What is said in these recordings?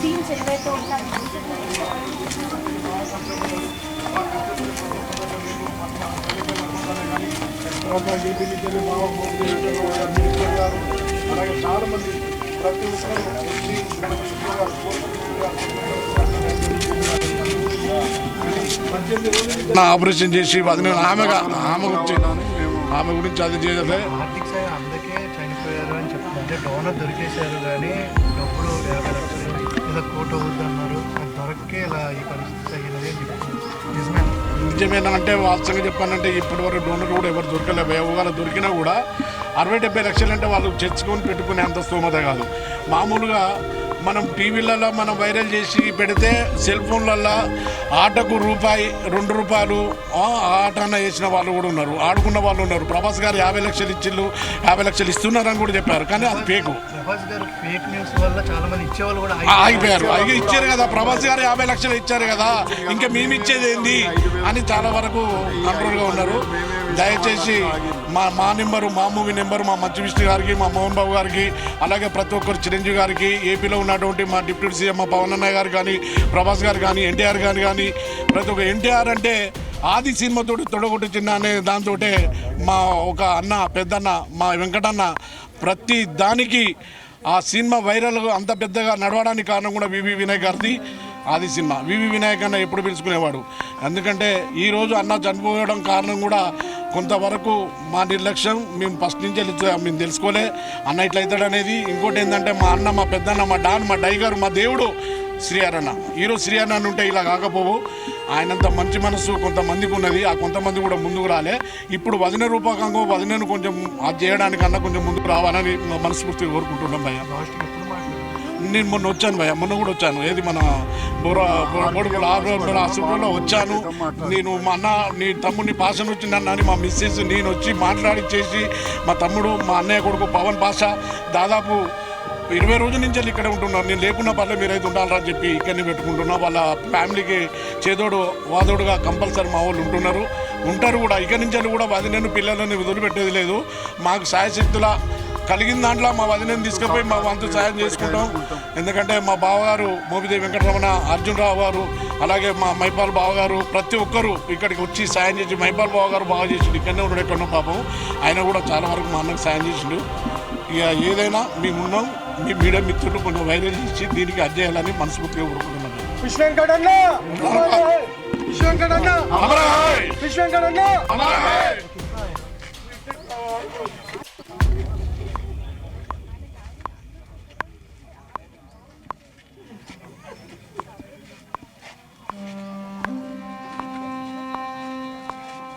Scenes ఏవైతే ఉంటాయో అలాగే చాలా మంది ప్రతి ఒక్కరు ఆపరేషన్ చేసి ఆమె గురించి అది చేయదే. హార్దిక్ సాయి అందుకే చనిపోయారు అని చెప్తుంటే డోనర్ దొరికేశారు కానీ డబ్బులు 50 లక్షలు లేదా కోటి అవుద్ది అన్నారు. అది దొరక్కే ఇలా ఈ పరిస్థితి అయ్యినది అని చెప్తున్నారు. నిజమేనా అంటే వాస్తవంగా చెప్పానంటే ఇప్పటి వరకు డోనర్ కూడా ఎవరు దొరకలేదు. ఒకవేళ దొరికినా కూడా 60-70 లక్షలు అంటే వాళ్ళు చర్చుకొని పెట్టుకునే అంత స్తోమత కాదు. మామూలుగా మనం టీవీలలో మనం వైరల్ చేసి పెడితే సెల్ ఫోన్లలో ఆటకు రూపాయి 2 రూపాయలు ఆట అన్న వేసిన వాళ్ళు కూడా ఉన్నారు, ఆడుకున్న వాళ్ళు ఉన్నారు. ప్రభాస్ గారు 50 లక్షలు ఇచ్చిళ్ళు, 50 లక్షలు ఇస్తున్నారని కూడా చెప్పారు. కానీ అది ఫేకు. ప్రభాస్ గారు ఫేక్ న్యూస్ వల్ల చాలా మంది ఇచ్చేవాళ్ళు కూడా ఆగిపోయారు. అయ్యో ఇచ్చారు కదా, ప్రభాస్ గారు 50 లక్షలు ఇచ్చారు కదా, ఇంకా మేము ఇచ్చేది ఏంది అని చాలా వరకు కంట్రోల్గా ఉన్నారు. దయచేసి మా నెంబరు, మా మూవీ నెంబరు, మా మంచు విష్ణు గారికి, మా మోహన్ బాబు గారికి, అలాగే ప్రతి ఒక్కరు చిరంజీవి గారికి, ఏపీలో ఉన్నటువంటి మా డిప్యూటీ సీఎం మా పవన్ అన్నయ్య గారు కానీ, ప్రభాస్ గారు కానీ, ఎన్టీఆర్ గారు కానీ, ప్రతి ఒక్క ఎన్టీఆర్ అంటే ఆది సినిమాతో తొడగొట్టు చిన్న అనే దాంతో మా ఒక అన్న పెద్దన్న మా వెంకటన్న ప్రతి దానికి ఆ సినిమా వైరల్ అంత పెద్దగా నడవడానికి కారణం కూడా వివి వినాయక్ గారిది. ఆది సినిమా వివి వినాయక్ అన్న ఎప్పుడు పిలుచుకునేవాడు. ఎందుకంటే ఈరోజు అన్న చనిపోవడం కారణం కూడా కొంతవరకు మా నిర్లక్ష్యం. మేము ఫస్ట్ నుంచి మేము తెలుసుకోలే అన్న ఇట్లా అవుతాడు అనేది. ఇంకోటి ఏంటంటే మా అన్న, మా పెద్దన్న, మా డాన్, మా డైగర్, మా దేవుడు శ్రీహరి అన్న. ఈరోజు శ్రీహరి అన్న ఉంటే ఇలా కాకపోవు. ఆయనంత మంచి మనసు కొంతమందికి ఉన్నది. ఆ కొంతమంది కూడా ముందుకు రాలే. ఇప్పుడు వదిన రూపకంగా వదినను కొంచెం అది చేయడానికి అన్న కొంచెం ముందుకు రావాలని మనస్ఫూర్తిగా కోరుకుంటున్నాం భయ్య. నేను మొన్న వచ్చాను భయ్య, మొన్న కూడా వచ్చాను. ఏది మన బోడుగుల హాస్పిటల్లో వచ్చాను నేను. మా అన్న నీ తమ్ముడిని పాషను వచ్చిందన్న అని మా మిస్సెస్ నేను వచ్చి మాట్లాడిచ్చేసి మా తమ్ముడు, మా అన్నయ్య కొడుకు పవన్ పాషా దాదాపు 20 రోజుల నుంచి ఇక్కడ ఉంటున్నారు. నేను లేకున్నా పర్లేదు మీరైతే ఉండాలని అని చెప్పి ఇక్కడనే పెట్టుకుంటున్నా. వాళ్ళ ఫ్యామిలీకి చేదోడు వాదోడుగా కంపల్సరీ మా వాళ్ళు ఉంటారు కూడా. ఇక్కడి నుంచి కూడా వదినను పిల్లలను వదిలిపెట్టేది లేదు. మాకు సాయశక్తుల కలిగిన దాంట్లో మా వదినని తీసుకుపోయి మా వంతు సాయం చేసుకుంటాం. ఎందుకంటే మా బావగారు మోపిదేవి వెంకటరమణ, అర్జున్ రావు గారు, అలాగే మా మైపాల్ బావగారు ప్రతి ఒక్కరు ఇక్కడికి వచ్చి సాయం చేసి, మైపాల్ బావగారు బాగా చేసిండు. ఇక్కడనే ఉన్నాడు ఎక్కడో పాపం. ఆయన కూడా చాలా వరకు మా అన్నకు సాయం చేసిండు. ఇక ఏదైనా మేమున్నాం. మీ మీడియా మిత్రులు కొంచెం వైరల్ చేసి దీనికి అధ్యయాలని మనస్ఫూర్తిగా కోరుకుంటున్నాను.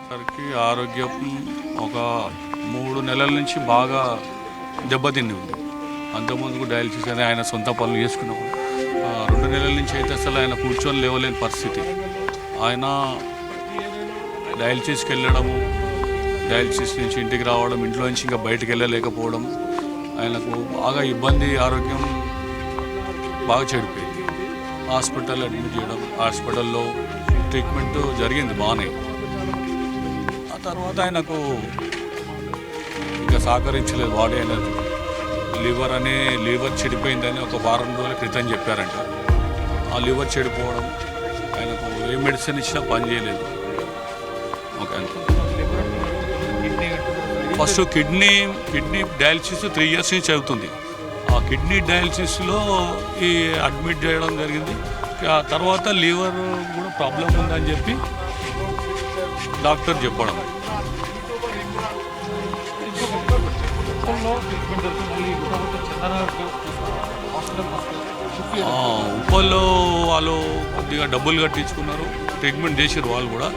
సరికి ఆరోగ్యం ఒక 3 నెలల నుంచి బాగా దెబ్బతింది ఉంది. అంతకుముందుకు డయాలసిస్ అని ఆయన సొంత పనులు చేసుకున్నాము. 2 నెలల నుంచి అయితే అసలు ఆయన కూర్చొని లేవలేని పరిస్థితి. ఆయన డయాలసిస్కి వెళ్ళడము, డయాలసిస్ నుంచి ఇంటికి రావడం, ఇంట్లో నుంచి ఇంకా బయటికి వెళ్ళలేకపోవడం, ఆయనకు బాగా ఇబ్బంది, ఆరోగ్యం బాగా చెడిపోయింది. హాస్పిటల్ అడ్మిట్ చేయడం, హాస్పిటల్లో ట్రీట్మెంట్ జరిగింది బాగానే. ఆ తర్వాత ఆయనకు ఇంకా సహకరించలేదు బాడీ అనేది. లివర్ చెడిపోయిందని ఒక వారం రోజుల క్రితం చెప్పారంట. ఆ లివర్ చెడిపోవడం, ఆయనకు ఏ మెడిసిన్ ఇచ్చినా పని చేయలేదు. Okay, first kidney dialysis 3 years నుంచి అవుతుంది. ఆ కిడ్నీ డయాలసిస్లో ఈ అడ్మిట్ చేయడం జరిగింది. ఆ తర్వాత లివర్ కూడా ప్రాబ్లం ఉందని చెప్పి డాక్టర్ చెప్పడం. ఉప్పల్లో వాళ్ళు కొద్దిగా డబ్బులు కట్టించుకున్నారు, ట్రీట్మెంట్ చేసారు వాళ్ళు కూడా.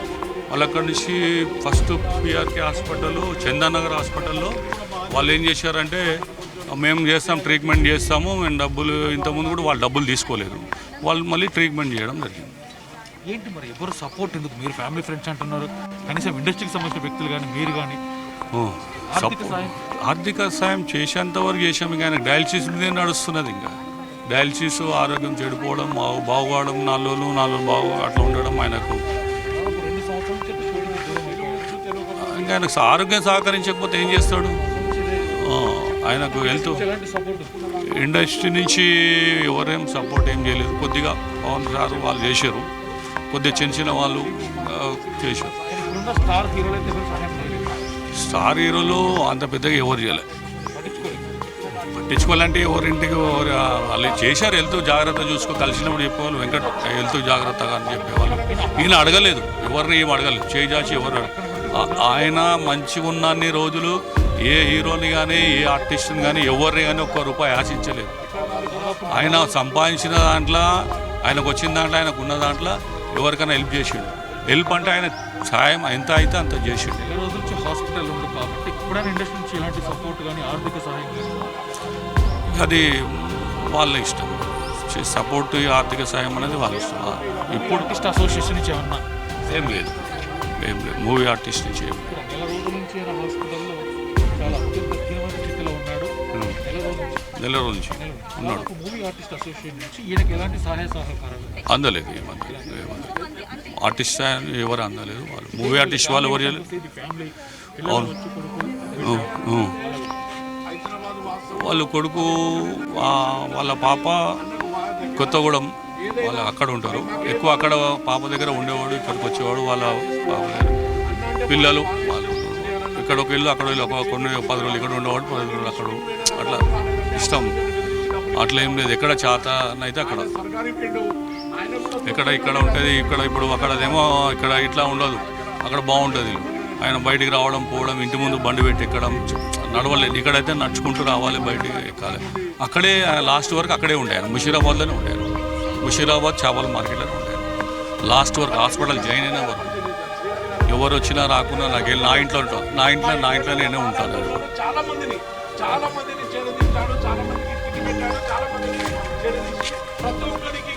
వాళ్ళు అక్కడి నుంచి ఫస్ట్ పిఆర్కే హాస్పిటల్, చందానగర్ హాస్పిటల్లో వాళ్ళు ఏం చేశారంటే మేము చేస్తాం, ట్రీట్మెంట్ చేస్తాము, మేము డబ్బులు, ఇంతకుముందు కూడా వాళ్ళు డబ్బులు తీసుకోలేదు. వాళ్ళు మళ్ళీ ట్రీట్మెంట్ చేయడం జరిగింది. ఏంటి మరి ఎవరు సపోర్ట్ ఎందుకు? మీరు ఫ్యామిలీ ఫ్రెండ్స్ అంటున్నారు, కనీసం ఇండస్ట్రీకి సంబంధించిన వ్యక్తులు కానీ మీరు కానీ ఆర్థిక సాయం చేసేంత వరకు చేసాము. ఇంకా ఆయనకు డయాలసిస్ మీదే నడుస్తున్నది. ఇంకా డయాలసిస్, ఆరోగ్యం చెడిపోవడం, బాగుపడడం, 4 రోజులు బాగు అట్లా ఉండడం. ఆయనకు ఇంకా ఆయనకు ఆరోగ్యం సహకరించకపోతే ఏం చేస్తాడు? ఆయనకు ఇండస్ట్రీ నుంచి ఎవరేం సపోర్ట్ ఏం చేయలేదు. కొద్దిగా పవన్ సార్ వాళ్ళు చేశారు, కొద్దిగా చిన్న చిన్న వాళ్ళు చేశారు. ఇప్పుడున్న స్టార్ హీరోలు అయితే ఎవరు సహాయం చేయలేదు, స్టార్ హీరోలు అంత పెద్దగా ఎవరు చేయలేదు. పట్టించుకోవాలంటే ఎవరింటికి వాళ్ళు చేశారు, వెళ్తూ జాగ్రత్త చూసుకో, కలిసినప్పుడు చెప్పేవాళ్ళు వెంకట్ వెళ్తూ జాగ్రత్తగా అని చెప్పేవాళ్ళు. ఈయన అడగలేదు, ఎవరిని ఏం అడగలేదు, చేసి ఎవరు ఆయన మంచిగా ఉన్నన్ని రోజులు ఏ హీరోని కానీ ఏ ఆర్టిస్ట్ని కానీ ఎవరిని కానీ ఒక్క రూపాయి ఆశించలేదు. ఆయన సంపాదించిన దాంట్లో, ఆయనకు వచ్చిన దాంట్లో, ఆయనకు ఉన్న దాంట్లో ఎవరికైనా హెల్ప్ చేసిండు. హెల్ప్ అంటే ఆయన సాయం ఎంత అయితే అంత చేసిండు. నెల రోజుల నుంచి హాస్పిటల్ ఉంది కాబట్టి ఇప్పుడైనా ఇండస్ట్రీ నుంచి ఎలాంటి సపోర్ట్ కానీ ఆర్థిక సహాయం కానీ అది వాళ్ళ ఇష్టం. సపోర్ట్ ఆర్థిక సాయం అనేది వాళ్ళ ఇష్టం. ఇప్పుడు ఆర్టిస్ట్ అసోసియేషన్ నుంచి ఏమన్నా ఏం లేదు, మూవీ ఆర్టిస్ట్ నుంచి ఏం లేదు. నెల రోజుల నుంచి ఆయన హాస్పిటల్లో చాలా అత్యంత దీనమైన స్థితిలో ఉన్నాడు. నెల రోజు నుంచి ఉన్నాడు. మూవీ ఆర్టిస్ట్ అసోసియేషన్ నుంచి ఈయనకి ఎలాంటి సహాయ సహకారాలు అందలేదు, ఆర్టిస్ట్ ఎవరు అందలేదు. వాళ్ళు మూవీ ఆర్టిస్ట్ వాళ్ళు ఎవరు చేయలేదు. ఫ్యామిలీ అవును, వాళ్ళు కొడుకు వాళ్ళ పాప కొత్తగూడెం వాళ్ళు అక్కడ ఉంటారు. ఎక్కువ అక్కడ పాప దగ్గర ఉండేవాడు, ఇక్కడికి వచ్చేవాడు. వాళ్ళ పాప పిల్లలు వాళ్ళు ఇక్కడ ఒక ఇల్లు, అక్కడ ఇల్లు, కొన్ని 10 రోజులు ఇక్కడ ఉండేవాడు, 10 రోజులు అక్కడ. అట్లా ఇష్టం, అట్లా ఏం లేదు. ఎక్కడ చేతనైతే అక్కడ, ఇక్కడ ఉంటుంది. ఇప్పుడు అక్కడదేమో ఇక్కడ ఇట్లా ఉండదు, అక్కడ బాగుంటుంది. ఆయన బయటికి రావడం, పోవడం, ఇంటి ముందు బండి పెట్టి ఎక్కడం నడవలేదు. ఇక్కడైతే నడుచుకుంటూ రావాలి, బయటికి ఎక్కాలి. అక్కడే లాస్ట్ వరకు అక్కడే ఉండాను, ముషీరాబాద్లోనే ఉండాను. ముషీరాబాద్ చేపల మార్కెట్లోనే ఉండాను లాస్ట్ వరకు. హాస్పిటల్ జాయిన్ అయిన వరకు ఎవరు వచ్చినా రాకున్నా నాకు వెళ్ళి నా ఇంట్లో ఉంటాను, నా ఇంట్లో నేనే ఉంటాను. చాలా మందిని చేరదీశాడు, చాలా మందికి తిండి పెట్టాడు, చాలా మందిని చేరదీసి ప్రతి ఒక్కరికి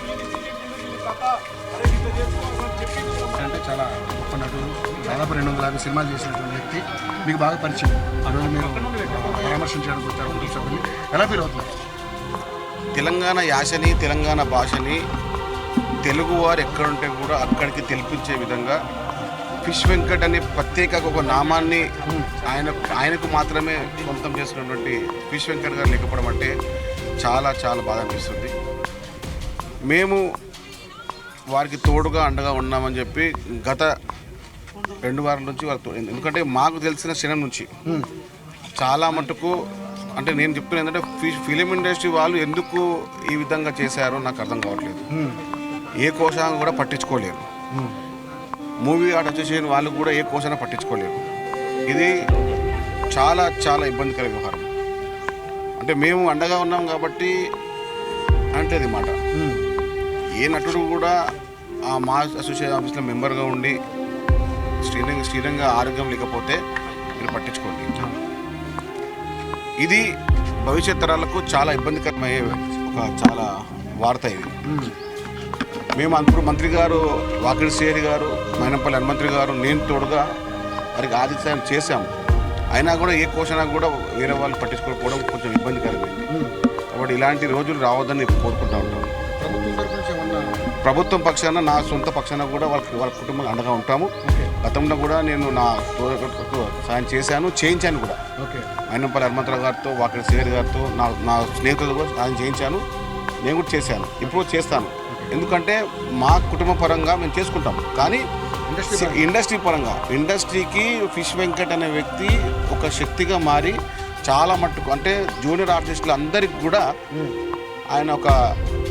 అంటే చాలా గొప్ప నటుడు, దాదాపు 250 సినిమాలు చేసినటువంటి వ్యక్తి. మీకు బాగా పరిచయం. ఆ రోజు మీరు పరామర్శించడానికి వచ్చారు కుటుంబ సభ్యుల్ని. ఎలా ఫీల్ అవుతున్నారు? తెలంగాణ యాసని, తెలంగాణ భాషని తెలుగువారు ఎక్కడుంటే కూడా అక్కడికి తెలిపించే విధంగా ఫిష్ వెంకట్ అనే ప్రత్యేక ఒక నామాన్ని ఆయనకు మాత్రమే సొంతం చేసుకున్నటువంటి ఫిష్ వెంకట్ గారు లేకపోవడం అంటే చాలా చాలా బాధ అనిపిస్తుంది. మేము వారికి తోడుగా అండగా ఉన్నామని చెప్పి గత 2 వారాల నుంచి వాళ్ళతో, ఎందుకంటే మాకు తెలిసిన క్షణం నుంచి చాలా మటుకు, అంటే నేను చెప్తున్నా ఏంటంటే ఫిలిం ఇండస్ట్రీ వాళ్ళు ఎందుకు ఈ విధంగా చేశారో నాకు అర్థం కావట్లేదు. ఏ కోశాన్ని కూడా పట్టించుకోలేరు. మూవీ ఆర్ట్ అసోసియేషన్ వాళ్ళు కూడా ఏ కోశాన్ని పట్టించుకోలేరు. ఇది చాలా చాలా ఇబ్బందికర వ్యవహారం. అంటే మేము అండగా ఉన్నాం కాబట్టి అంటే అది మాట. ఏ నటుడు కూడా ఆ మా అసోసియేషన్ ఆఫీస్లో మెంబర్గా ఉండి స్థిరంగా ఆరోగ్యం లేకపోతే మీరు పట్టించుకోండి. ఇది భవిష్యత్ తరాలకు చాలా ఇబ్బందికరమయ్యే ఒక చాలా వార్త ఇది. మేము అప్పుడు మంత్రి గారు వాకిడి శ్రీహరి గారు, మైనంపల్లి హనుమంత్రి గారు, నేను తోడుగా వారికి ఆదిత్యం చేశాము. అయినా కూడా ఏ కోశనా కూడా వేరే వాళ్ళు పట్టించుకోకపోవడం కొంచెం ఇబ్బందికరమైంది. కాబట్టి ఇలాంటి రోజులు రావద్దని కోరుకుంటూ ఉంటాను. ప్రభుత్వం పక్షాన, నా సొంత పక్షాన కూడా వాళ్ళ కుటుంబం అండగా ఉంటాము. గతంలో కూడా నేను నా సాయం చేయించాను కూడా. మైనంపల్లి హనుమంతరావు గారితో, వాకిడి శ్రీహరి గారితో, నా స్నేహితులతో కూడా సాయం చేయించాను. నేను కూడా చేశాను, ఇప్పుడు చేస్తాను. ఎందుకంటే మా కుటుంబ పరంగా మేము చేసుకుంటాం, కానీ ఇండస్ట్రీ పరంగా ఇండస్ట్రీకి ఫిష్ వెంకట్ అనే వ్యక్తి ఒక శక్తిగా మారి చాలా మట్టుకు, అంటే జూనియర్ ఆర్టిస్టులు అందరికి కూడా ఆయన ఒక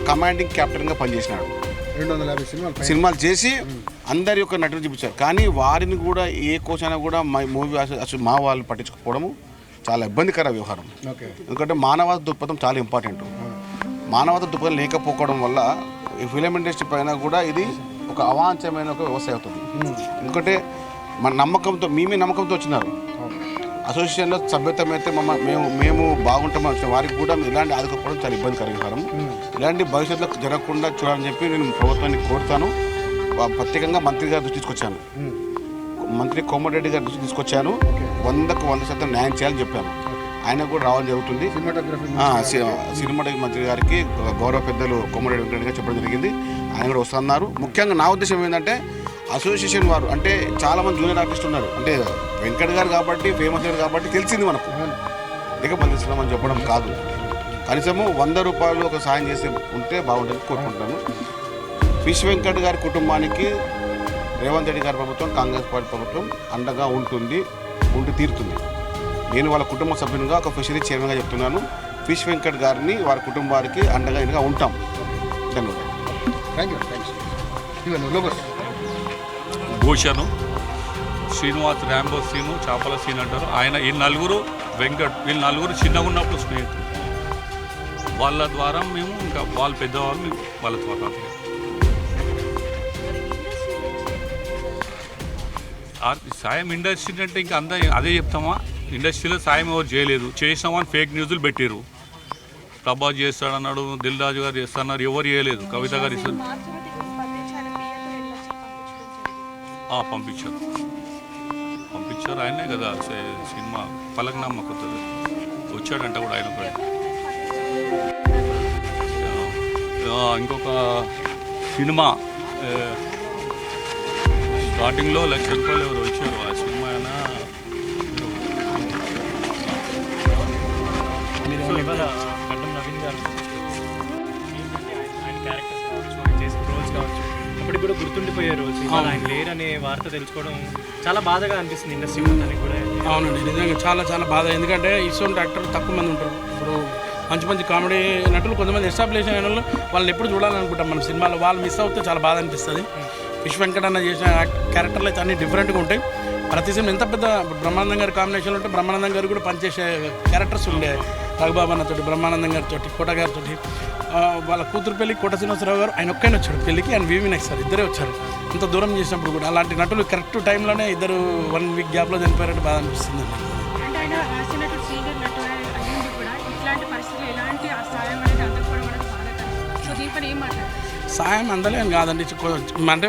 కమాండింగ్ కెప్టెన్గా పనిచేసినాడు. 250 సినిమాలు చేసి అందరి యొక్క నటులు చూపించారు. కానీ వారిని కూడా ఏ కోశాన కూడా మూవీ మా వాళ్ళు పట్టించుకోవడము చాలా ఇబ్బందికర వ్యవహారం. ఎందుకంటే మానవత దృక్పథం చాలా ఇంపార్టెంట్. మానవత దృక్పథం లేకపోవడం వల్ల ఈ ఫిలిం ఇండస్ట్రీ పైన కూడా ఇది ఒక అవాంఛమైన ఒక వ్యవస్థ అవుతుంది. ఎందుకంటే మన నమ్మకంతో, మేమే నమ్మకంతో వచ్చినారు అసోసియేషన్లో సభ్యత్వం అయితే మేము బాగుంటామని వచ్చిన వారికి కూడా ఇలాంటి ఆదుకోవడం చాలా ఇబ్బంది వ్యవహారం. ఇలాంటి భవిష్యత్తులో జరగకుండా చూడాలని చెప్పి నేను ప్రభుత్వాన్ని కోరుతాను. ప్రత్యేకంగా మంత్రి గారి దృష్టి తీసుకొచ్చాను, మంత్రి కోమటిరెడ్డి గారి దృష్టి తీసుకొచ్చాను. 100% న్యాయం చేయాలని చెప్పాను. ఆయన కూడా రావడం జరుగుతుంది. సినిమాటోగ్రఫీ మంత్రి గారికి గౌరవ పెద్దలు కోమటిరెడ్డి వెంకటరెడ్డి గారు చెప్పడం జరిగింది. ఆయన కూడా వస్తున్నారు. ముఖ్యంగా నా ఉద్దేశం ఏంటంటే అసోసియేషన్ వారు, అంటే చాలామంది జూనియర్ ఆర్టిస్ట్ ఉన్నారు. అంటే వెంకట్ గారు కాబట్టి, ఫేమస్ గారు కాబట్టి తెలిసింది మనకు, లేకపోతే తెలుస్తున్నామని చెప్పడం కాదు. కనీసము 100 రూపాయలు ఒక సాయం చేసి ఉంటే బాగుంటుంది కోరుకుంటున్నాను. ఫిష్ వెంకట్ గారి కుటుంబానికి రేవంత్ రెడ్డి గారి ప్రభుత్వం, కాంగ్రెస్ పార్టీ ప్రభుత్వం అండగా ఉండి తీరుతుంది. నేను వాళ్ళ కుటుంబ సభ్యునిగా ఒక ఫిషరీ చైర్మన్గా చెప్తున్నాను. ఫిష్ వెంకట్ గారిని వారి కుటుంబానికి అండగా ఉంటాం. ధన్యవాదాలు. భూషణ్, శ్రీనివాస్, ర్యాంబో సీను, చేపల సీన్ అంటారు. ఆయన ఈ నలుగురు వెంకట్, వీళ్ళు నలుగురు చిన్నగా ఉన్నప్పుడు స్నేహితులు. వాళ్ళ ద్వారా మేము ఇంకా వాళ్ళు పెద్దవాళ్ళు వాళ్ళ ద్వారా సాయం. ఇండస్ట్రీ అంటే ఇంకా అదే చెప్తామా, ఇండస్ట్రీలో సాయం ఎవరు చేయలేదు. చేసినామని ఫేక్ న్యూస్లు పెట్టారు. ప్రభాస్ చేస్తాడన్నాడు, దిల్ రాజు గారు చేస్తాడన్నారు, ఎవరు చేయలేదు. కవిత గారు ఇస్తారు, పంపించారు ఆయనే కదా. సినిమా పలకనమ్మ కొత్తది వచ్చాడంట కూడా ఆయన కూడా. ఇంకొక సినిమా స్టార్టింగ్లో 1,00,000 రూపాయలు ఎవరు వచ్చారు. ఆ సినిమా అయినా అప్పటికి కూడా గుర్తుండిపోయే రోజు ఆయన లేరనే వార్త తెలుసుకోవడం చాలా బాధగా అనిపిస్తుంది ఇండస్ట్రీ మొత్తానికి కూడా. అవునండి, నిజంగా చాలా చాలా బాధ. ఎందుకంటే ఇటువంటి యాక్టర్లు తక్కువ మంది ఉంటారు. ఇప్పుడు మంచి మంచి కామెడీ నటులు కొంతమంది ఎస్టాబ్లిష్ అయిన వాళ్ళు వాళ్ళని ఎప్పుడు చూడాలనుకుంటాం మనం సినిమాలో. వాళ్ళు మిస్ అవుతే చాలా బాధ అనిపిస్తుంది. ఫిష్ వెంకట్ అన్న చేసిన క్యారెక్టర్లు అయితే అన్ని డిఫరెంట్గా ఉంటాయి. ప్రతి సినిమా ఎంత పెద్ద బ్రహ్మానందం గారి కాంబినేషన్లో ఉంటే బ్రహ్మానందం గారు కూడా పనిచేసే క్యారెక్టర్స్ ఉండే. రఘుబాబు అన్నతోటి, బ్రహ్మానందం గారితో, కోట గారితో, వాళ్ళ కూతురు పెళ్లి కోట శ్రీనివాసరావు గారు ఆయన ఒక్కనే వచ్చాడు పెళ్లికి, ఆయన వివి నెక్స్ట్ సార్ ఇద్దరే వచ్చారు. ఇంత దూరం చేసినప్పుడు కూడా అలాంటి నటులు కరెక్ట్ టైంలోనే ఇద్దరు 1 వీక్ గ్యాప్లో చనిపోయారంటే బాధ అనిపిస్తుంది. సాయం అందలేని కాదండి, అంటే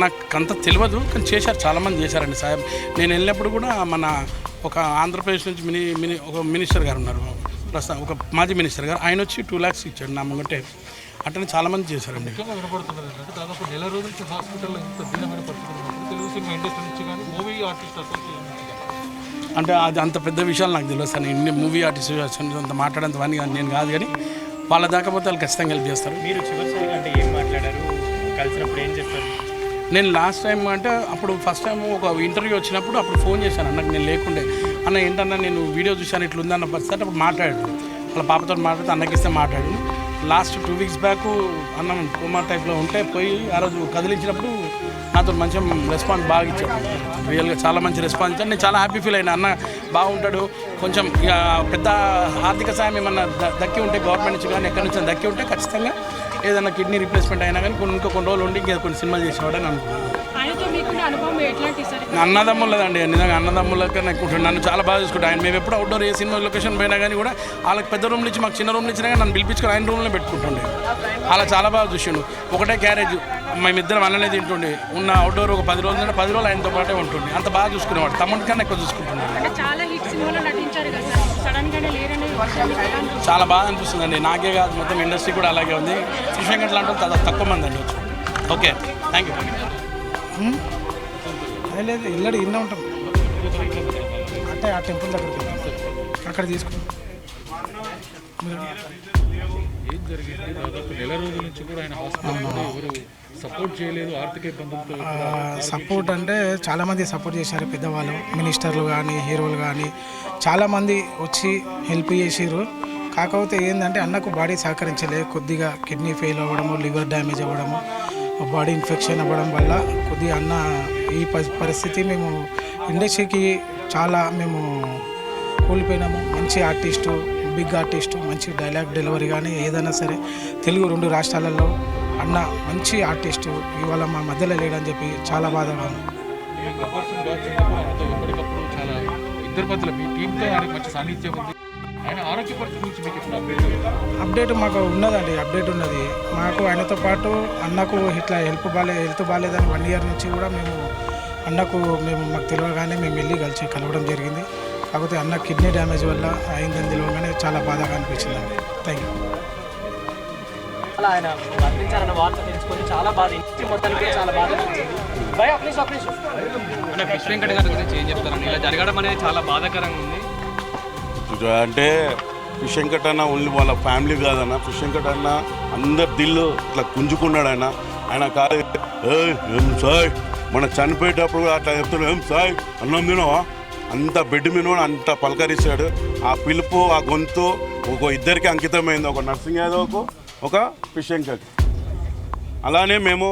నాకు అంత తెలియదు కానీ చేశారు, చాలామంది చేశారండి సాయం. నేను వెళ్ళినప్పుడు కూడా మన ఒక ఆంధ్రప్రదేశ్ నుంచి ఒక మినిస్టర్ గారు ఉన్నారు ప్రస్తుతం, ఒక మాజీ మినిస్టర్ గారు, ఆయన వచ్చి 2 lakhs ఇచ్చాడు నా ముంగంటే. అట్లనే చాలామంది చేశారండి. వినపడుతున్నది ఏంటంటే దాదాపు 1 నెల రోజుల నుంచి హాస్పిటల్లో ఇంత భిన్నమైన పరిస్థితులు ఉన్నప్పుడు తెలుగు సినిమా ఇండస్ట్రీ నుంచి కానీ మూవీ ఆర్టిస్ట్ అసోసియేషన్ అంటే అది అంత పెద్ద విషయాలు నాకు తెలియదు సార్. ఇన్ని మూవీ ఆర్టిస్ట్ అంత మాట్లాడేంత వాడిని నేను కాదు, కానీ వాళ్ళ దాకపోతే వాళ్ళు ఖచ్చితంగా హెల్ప్ చేస్తారు. మీరు చివరిసారిగా అంటే ఏం మాట్లాడారు, కలిసినప్పుడు ఏం చెప్పారు? నేను లాస్ట్ టైం అంటే అప్పుడు ఫస్ట్ టైం ఒక ఇంటర్వ్యూ వచ్చినప్పుడు అప్పుడు ఫోన్ చేశాను అన్నకు, నేను లేకుండే. అన్న ఏంటన్నా నేను వీడియో చూశాను ఇట్లా ఉందన్న పరిస్థితి అప్పుడు మాట్లాడాడు. వాళ్ళ పాపతో మాట్లాడితే అన్నకిస్తే మాట్లాడు. లాస్ట్ 2 weeks బ్యాక్ అన్నం కోమా టైప్లో ఉంటే పోయి ఆ రోజు కదిలించినప్పుడు నాతో మంచి రెస్పాన్స్ బాగా ఇచ్చాడు. రియల్గా చాలా మంచి రెస్పాన్స్ ఇచ్చాడు. నేను చాలా హ్యాపీ ఫీల్ అయినా. అన్న బాగుంటాడు. కొంచెం ఇక పెద్ద ఆర్థిక సాయం ఏమన్నా దక్కి ఉంటే గవర్నమెంట్ నుంచి కానీ ఎక్కడి నుంచి దక్కి ఉంటే ఖచ్చితంగా ఏదైనా కిడ్నీ రీప్లేస్మెంట్ అయినా కానీ కొన్ని రోజులు ఉండి ఇంకా కొన్ని సినిమాలు చేసేవాడని అనుకున్నాను. అన్నదమ్ములదండి, నిజంగా అన్నదమ్ములకి నన్ను చాలా బాగా చూసుకుంటాను ఆయన. మేము ఎప్పుడు అవుట్డోర్ ఏ సినిమా లొకేషన్ పోయినా కానీ కూడా వాళ్ళకి పెద్ద రూమ్ నుంచి మాకు చిన్న రూమ్ నుంచి కానీ నన్ను పిలిపించుకొని ఆయన రూమ్లో పెట్టుకుంటుండే. అలా చాలా బాగా చూసిండు. ఒకటే క్యారేజ్ మేమిద్దరం అన్ననే తింటుండే. ఉన్న అవుట్డోర్ ఒక 10 రోజులు 10 రోజులు ఆయనతో పాటే ఉంటుండే. అంత బాగా చూసుకునేవాడు, తమ్ముడి కన్నా ఎక్కువ చూసుకుంటున్నాడు. చాలా బాగా అనిపిస్తుందండి. నాకే కాదు మొత్తం ఇండస్ట్రీ కూడా అలాగే ఉంది. ఫిష్ వెంకట్ లాంటి వాళ్ళు తక్కువ మంది అండి వచ్చి. Okay, thank you. లేదు ఇల్లడి ఇన్న ఉంటాం అంటే ఆ టెంపుల్ దగ్గరికి అక్కడ తీసుకుంటాం. ఏం జరిగింది? దాదాపు 1 నెల రోజుల నుంచి కూడా ఆయన హాస్పిటల్లో ఎవరు సపోర్ట్ చేయలేదు, ఆర్థిక ఇబ్బందులతో. సపోర్ట్ అంటే చాలామంది సపోర్ట్ చేశారు, పెద్దవాళ్ళు, మినిస్టర్లు కానీ, హీరోలు కానీ చాలామంది వచ్చి హెల్ప్ చేసారు. కాకపోతే ఏంటంటే అన్నకు బాడీ సహకరించలేదు. కొద్దిగా కిడ్నీ ఫెయిల్ అవ్వడము, లివర్ డ్యామేజ్ అవ్వడము, బాడీ ఇన్ఫెక్షన్ అవ్వడం వల్ల కొద్దిగా అన్న ఈ పరిస్థితి మేము ఇండస్ట్రీకి చాలా మేము కోల్పోయినాము. మంచి ఆర్టిస్టు, బిగ్ ఆర్టిస్టు, మంచి డైలాగ్ డెలివరీ కానీ ఏదైనా సరే తెలుగు 2 రాష్ట్రాలలో అన్న మంచి ఆర్టిస్టు ఇవాళ మా మధ్యలో లేడని చెప్పి చాలా బాధగా ఉంది. ఎప్పటికప్పుడు చాలా ఇద్దరి మధ్యలో మీ టీంతో ఆయనకు మంచి సాన్నిధ్యం ఉంది. ఆయన ఆరోగ్య పరిస్థితి నుంచి మీకు ఎప్పుడు అప్డేట్ మాకు ఉన్నదండి, అప్డేట్ ఉన్నది మాకు. ఆయనతో పాటు అన్నకు ఇట్లా హెల్త్ బాగాలేదని 1 year నుంచి కూడా మేము అన్నకు మాకు తెలియగానే మేము వెళ్ళి కలవడం జరిగింది. కాకపోతే అన్న కిడ్నీ డ్యామేజ్ వల్ల అయిందని తెలియగానే చాలా బాధగా అనిపించిందండి. Thank you. అలా ఆయన మరణించారన్న వార్త తెలుసుకొని చాలా బాధ, ఇంటి మొత్తానికి చాలా బాధ అన్న. ఫిష్ వెంకట్ గారి గురించి ఏం చెప్తారండి? ఇలా జరగడం అనేది చాలా బాధాకరంగా ఉంది. అంటే ఫిష్ వెంకట్ అన్న ఓన్లీ వాళ్ళ ఫ్యామిలీ కాదన్న. ఫిష్ వెంకట్ అన్న అందరి దిల్లు ఇట్లా గుంజుకున్నాడు ఆయన. ఆయన కాదు ఏం సాయ్ మన చనిపోయేటప్పుడు కూడా అట్లా చెప్తున్నాడు, ఏం సాయ్ అన్నం తినవా, అంత బెడ్ మీద అంత పలకరిస్తాడు. ఆ పిలుపు, ఆ గొంతు ఒక ఇద్దరికి అంకితమైంది, ఒక నర్సింగ్ యాదవ్కు, ఒక ఫిష్ వెంకట్. అలానే మేము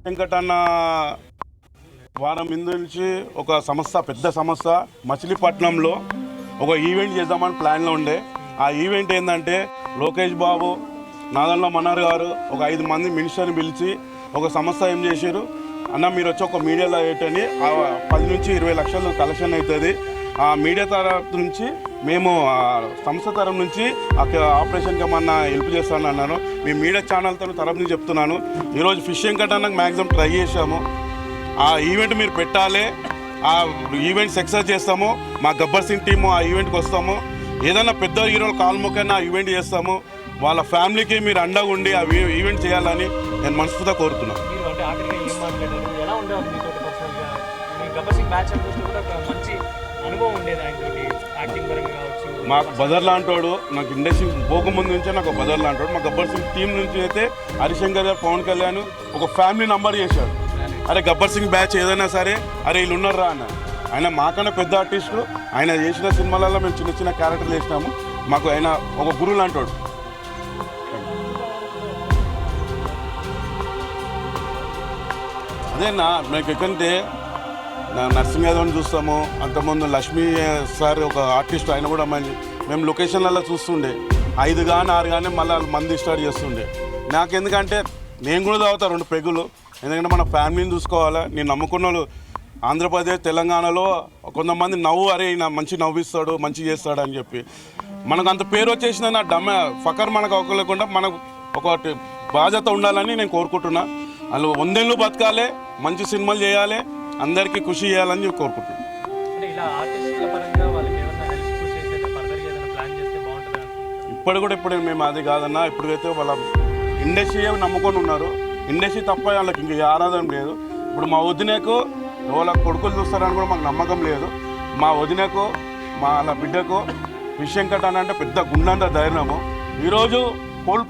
వెంకట్ అన్న వారం ముందు నుంచి ఒక సంస్థ, పెద్ద సంస్థ మచిలీపట్నంలో ఒక ఈవెంట్ చేద్దామని ప్లాన్లో ఉండే. ఆ ఈవెంట్ ఏంటంటే లోకేష్ బాబు, నాదన్ల మనోహర్ గారు ఒక 5 మంది మినిస్టర్ని పిలిచి ఒక సంస్థ ఏం చేశారు, అన్న మీరు వచ్చి ఒక మీడియాలో ఏంటని 10 నుంచి 20 లక్షలు కలెక్షన్ అవుతుంది. ఆ మీడియా తరఫు నుంచి మేము సంస్థ తరఫు నుంచి ఆపరేషన్కి ఏమన్నా హెల్ప్ చేస్తాను అన్నాను. మీ మీడియా ఛానల్ తరఫు నుంచి చెప్తున్నాను. ఈరోజు ఫిష్ వెంకట్ అన్నకు మ్యాక్సిమం ట్రై చేశాము. ఆ ఈవెంట్ మీరు పెట్టాలి, ఆ ఈవెంట్ సక్సెస్ చేస్తాము. మా గబ్బర్ సింగ్ టీము ఆ ఈవెంట్కి వస్తాము. ఏదైనా పెద్ద హీరోలు కాల్మొక్కైనా ఆ ఈవెంట్ చేస్తాము. వాళ్ళ ఫ్యామిలీకి మీరు అండగా ఉండి ఆ ఈవెంట్ చేయాలని నేను మనస్ఫూర్తిగా కోరుతున్నాను. మీరు అంటే ఆఖరిగా ఏం మాట్లాడారు, ఎలా ఉండేవాళ్ళు మీతో పర్సనల్గా? మీ గబ్బర్ సింగ్ బ్యాచ్ అనుకుంటే కూడా ఒక మంచి అనుభవం ఉండేది ఆయనతోటి, యాక్టింగ్ పరంగా కావచ్చు. మాకు బదర్ లాంటోడు, నాకు ఇండస్ట్రీ పోకముందు నుంచే నాకు బదర్ లాంటోడు. మా గబ్బర్ సింగ్ టీం నుంచి అయితే హరిశంకర్ గారు, పవన్ కళ్యాణ్ ఒక ఫ్యామిలీ నంబర్ చేశాడు. అరే గబ్బర్ సింగ్ బ్యాచ్ ఏదైనా సరే, అరే వీళ్ళు ఉన్నారా అన్న. ఆయన మాకన్నా పెద్ద ఆర్టిస్టు, ఆయన చేసిన సినిమాలలో మేము చిన్న చిన్న క్యారెక్టర్లు వేసినాము. మాకు ఆయన ఒక గురువు లాంటోడు. అదేనా మీకు ఎక్కడంటే నర్సింగ్ యాదవ్ని చూస్తాము. అంతకుముందు లక్ష్మీ సార్ ఒక ఆర్టిస్ట్, ఆయన కూడా మేము లొకేషన్లలో చూస్తుండే 5 కానీ 6 కానీ మళ్ళీ మంది స్టార్ట్ చేస్తుండే. నాకెందుకంటే నేను కూడా తాగుతా 2 పెగ్గులు, ఎందుకంటే మన ఫ్యామిలీని చూసుకోవాలా. నేను నమ్ముకున్న వాళ్ళు ఆంధ్రప్రదేశ్, తెలంగాణలో కొంతమంది అరే ఈయన మంచి నవ్విస్తాడు, మంచి చేస్తాడు అని చెప్పి మనకు అంత పేరు వచ్చేసిన నా ఫకర్ మనకు అవ్వలేకుండా మనకు ఒకటి బాధ్యత ఉండాలని నేను కోరుకుంటున్నా. వాళ్ళు 100 ఏళ్ళు బతకాలి, మంచి సినిమాలు చేయాలి, అందరికీ ఖుషి చేయాలని కోరుకుంటున్నాను. అంటే ఇలా ఆర్టిస్టుల పరంగా వాళ్ళకి ఏమైనా హెల్ప్ చేస్తే ఫర్దర్గా ఏదైనా ప్లాన్ చేస్తే బాగుంటుంది అనుకుంటున్నాను. ఇప్పుడు మేము అది కాదన్నా. ఇప్పుడైతే వాళ్ళ ఇండస్ట్రీ నమ్ముకొని ఉన్నారు. ఇండస్ట్రీ తప్ప వాళ్ళకి ఇంక ఆరాధన లేదు. ఇప్పుడు మా వదినకు వాళ్ళ కొడుకులు చూస్తారని కూడా మాకు నమ్మకం లేదు. మా వదినకు, మా వాళ్ళ బిడ్డకు ఫిష్ వెంకట్ అని అంటే పెద్ద గుండంత ధైర్యము. ఈరోజు కోల్పోయి